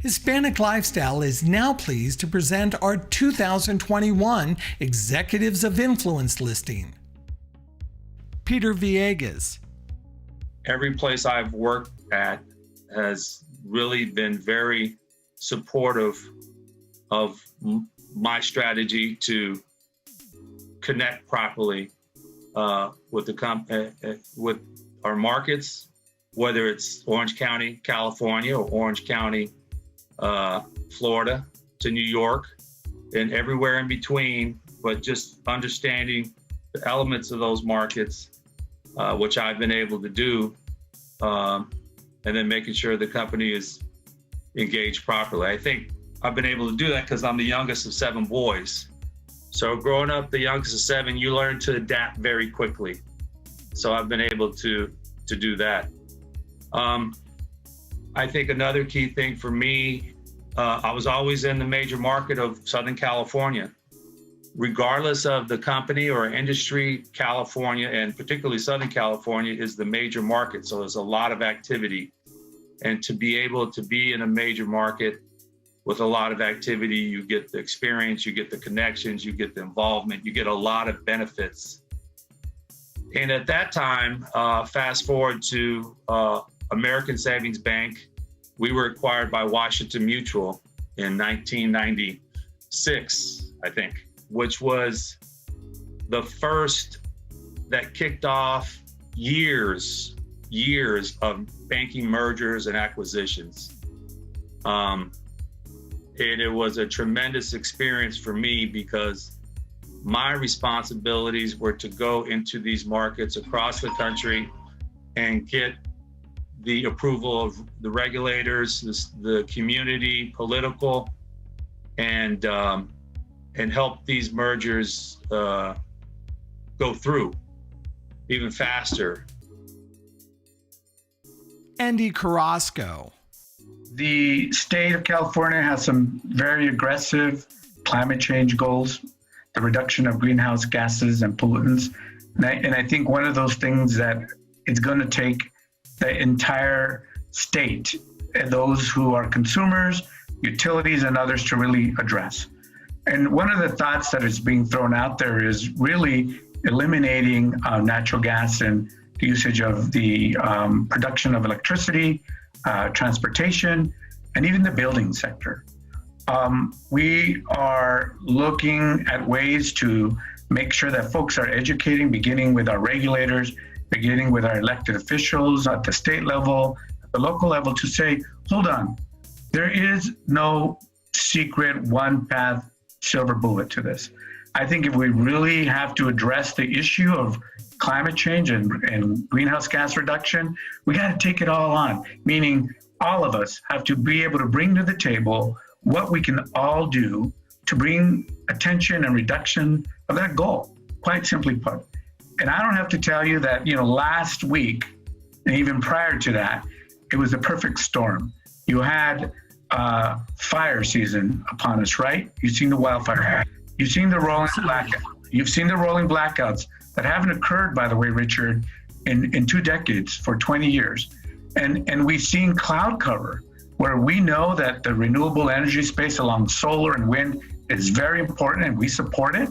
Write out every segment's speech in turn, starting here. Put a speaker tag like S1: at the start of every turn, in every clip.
S1: Hispanic Lifestyle is now pleased to present our 2021 Executives of Influence listing. Peter Villegas.
S2: Every place I've worked at has really been very supportive of my strategy to connect properly with our markets, whether it's Orange County, California, or Orange County, Florida to New York, and everywhere in between, but just understanding the elements of those markets, which I've been able to do, and then making sure the company is engaged properly. I think I've been able to do that because I'm the youngest of 7 boys. So growing up the youngest of 7, you learn to adapt very quickly. So I've been able to do that. I think another key thing for me, I was always in the major market of Southern California. Regardless of the company or industry, California, and particularly Southern California, is the major market. So there's a lot of activity. And to be able to be in a major market with a lot of activity, you get the experience, you get the connections, you get the involvement, you get a lot of benefits. And at that time, fast forward to American Savings Bank, we were acquired by Washington Mutual in 1996, I think, which was the first that kicked off years of banking mergers and acquisitions. And it was a tremendous experience for me because my responsibilities were to go into these markets across the country and get the approval of the regulators, the community, political, and help these mergers go through even faster.
S1: Andy Carrasco.
S3: The state of California has some very aggressive climate change goals, the reduction of greenhouse gases and pollutants. And I think one of those things that it's going to take the entire state, and those who are consumers, utilities, and others to really address. And one of the thoughts that is being thrown out there is really eliminating natural gas and the usage of the production of electricity, transportation, and even the building sector. We are looking at ways to make sure that folks are educating, beginning with our regulators, beginning with our elected officials at the state level, at the local level, to say, hold on, there is no secret one path silver bullet to this. I think if we really have to address the issue of climate change and greenhouse gas reduction, we got to take it all on, meaning all of us have to be able to bring to the table what we can all do to bring attention and reduction of that goal, quite simply put. And I don't have to tell you that, last week, and even prior to that, it was a perfect storm. You had fire season upon us, right? You've seen the wildfire. You've seen the rolling blackouts. You've seen the rolling blackouts that haven't occurred, by the way, Richard, in 2 decades, for 20 years. And we've seen cloud cover, where we know that the renewable energy space along solar and wind is very important, and we support it.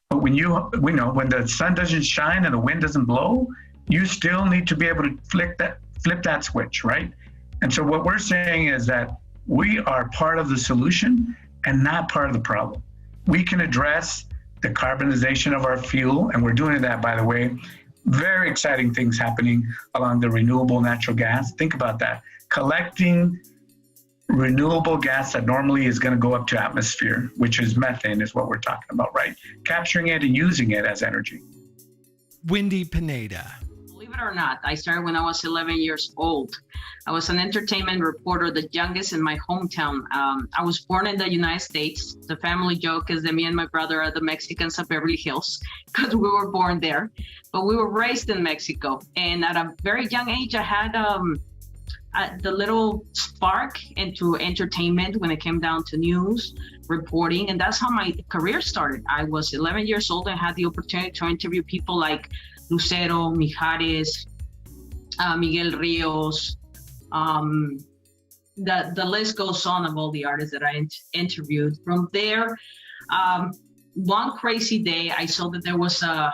S3: But we know when the sun doesn't shine and the wind doesn't blow, you still need to be able to flip that switch, right? And so what we're saying is that we are part of the solution and not part of the problem. We can address the carbonization of our fuel, and we're doing that, by the way. Very exciting things happening along the renewable natural gas. Think about that. Collecting renewable gas that normally is going to go up to atmosphere, which is methane, is what we're talking about, right? Capturing it and using it as energy.
S1: Wendy Pineda.
S4: Believe it or not, I started when I was 11 years old. I was an entertainment reporter, the youngest in my hometown. I was born in the United States. The family joke is that me and my brother are the Mexicans of Beverly Hills because we were born there. But we were raised in Mexico. And at a very young age, I had the little spark into entertainment when it came down to news reporting. And that's how my career started. I was 11 years old and had the opportunity to interview people like Lucero, Mijares, Miguel Rios, the list goes on of all the artists that I interviewed. From there, one crazy day, I saw that there was a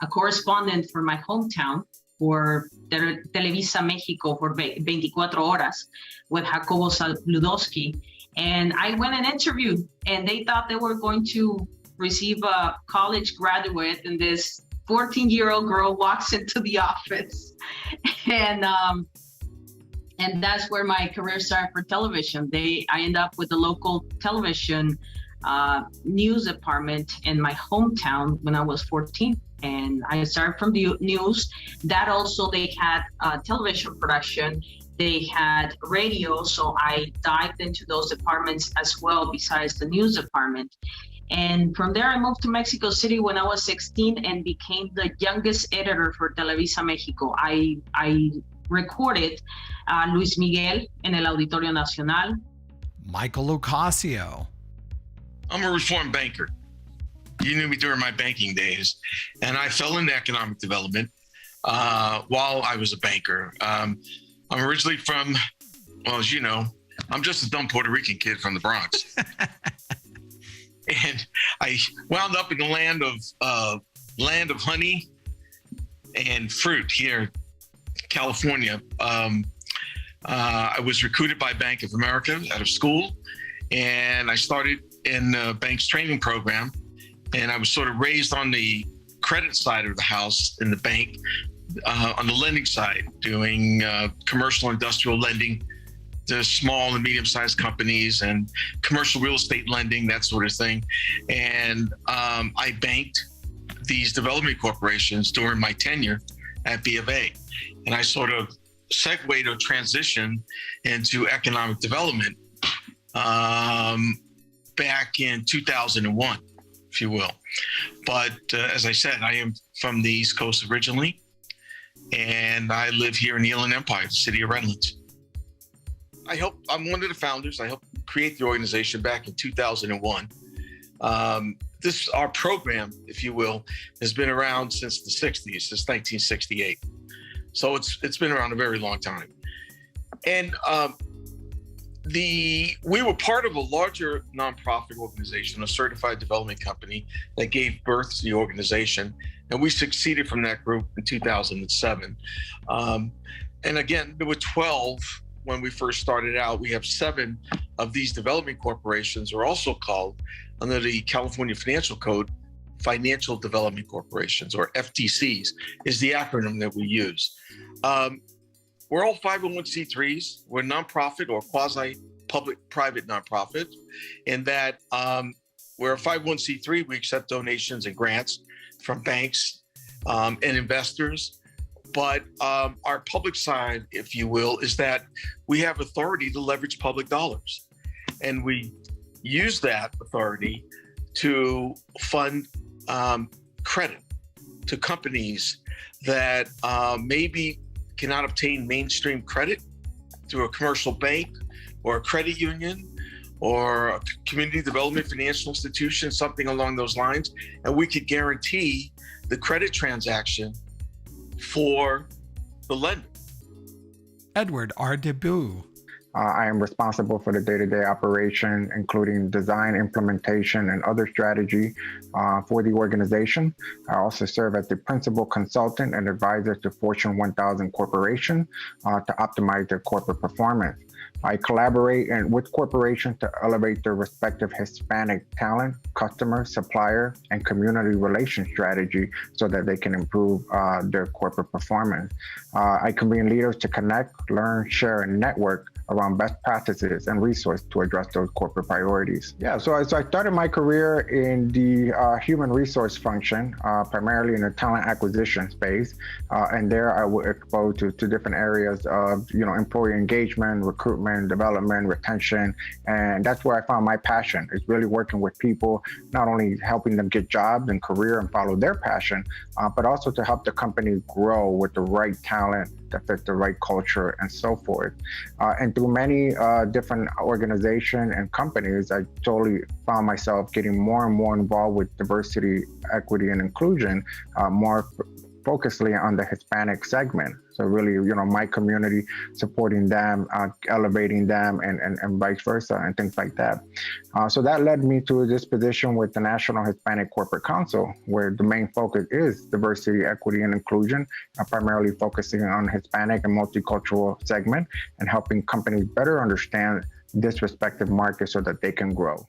S4: correspondent for my hometown for Televisa Mexico for 24 Horas with Jacobo Saludowski. And I went and interviewed, and they thought they were going to receive a college graduate, and this 14-year-old girl walks into the office. And that's where my career started for television. I ended up with the local television news department in my hometown when I was 14. And I started from the news. That also, they had television production. They had radio. So I dived into those departments as well, besides the news department. And from there, I moved to Mexico City when I was 16 and became the youngest editor for Televisa Mexico. I recorded Luis Miguel en el Auditorio Nacional.
S1: Michael Ocasio.
S5: I'm a reformed banker. You knew me during my banking days, and I fell into economic development while I was a banker. I'm originally from, well, as you know, I'm just a dumb Puerto Rican kid from the Bronx. And I wound up in the land of honey and fruit here, California. I was recruited by Bank of America out of school, and I started in the bank's training program. And I was sort of raised on the credit side of the house in the bank, on the lending side, doing commercial industrial lending to small and medium-sized companies and commercial real estate lending, that sort of thing. And I banked these development corporations during my tenure at B of A. And I sort of segued or transitioned into economic development back in 2001. If you will. But as I said, I am from the East Coast originally, and I live here in the Inland Empire, the city of Redlands. I'm one of the founders. I helped create the organization back in 2001. Our program, if you will, has been around since the 60s, since 1968. So it's been around a very long time. And we were part of a larger nonprofit organization, a certified development company that gave birth to the organization. And we succeeded from that group in 2007. And again, there were 12 when we first started out. We have 7 of these development corporations are also called, under the California Financial Code, Financial Development Corporations, or FTCs is the acronym that we use. We're all 501c3s. We're nonprofit or quasi-public-private nonprofit, in that we're a 501c3. We accept donations and grants from banks and investors. But our public side, if you will, is that we have authority to leverage public dollars. And we use that authority to fund credit to companies that maybe cannot obtain mainstream credit through a commercial bank or a credit union or a community development financial institution, something along those lines. And we could guarantee the credit transaction for the lender.
S1: Eduardo.
S6: I am responsible for the day-to-day operation, including design, implementation, and other strategy for the organization. I also serve as the principal consultant and advisor to Fortune 1000 Corporation to optimize their corporate performance. I collaborate with corporations to elevate their respective Hispanic talent, customer, supplier, and community relation strategy so that they can improve their corporate performance. I convene leaders to connect, learn, share, and network around best practices and resources to address those corporate priorities. Yeah, so I started my career in the human resource function, primarily in the talent acquisition space. And there I was exposed to different areas of, employee engagement, recruitment, development, retention. And that's where I found my passion, is really working with people, not only helping them get jobs and career and follow their passion, but also to help the company grow with the right talent that fit the right culture and so forth. And through many different organizations and companies, I totally found myself getting more and more involved with diversity, equity, and inclusion, more focusedly on the Hispanic segment. So really, my community, supporting them, elevating them, and vice versa, and things like that. So that led me to this position with the National Hispanic Corporate Council, where the main focus is diversity, equity, and inclusion, primarily focusing on Hispanic and multicultural segment and helping companies better understand this respective market so that they can grow.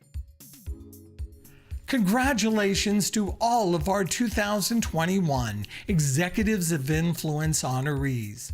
S1: Congratulations to all of our 2021 Executives of Influence honorees.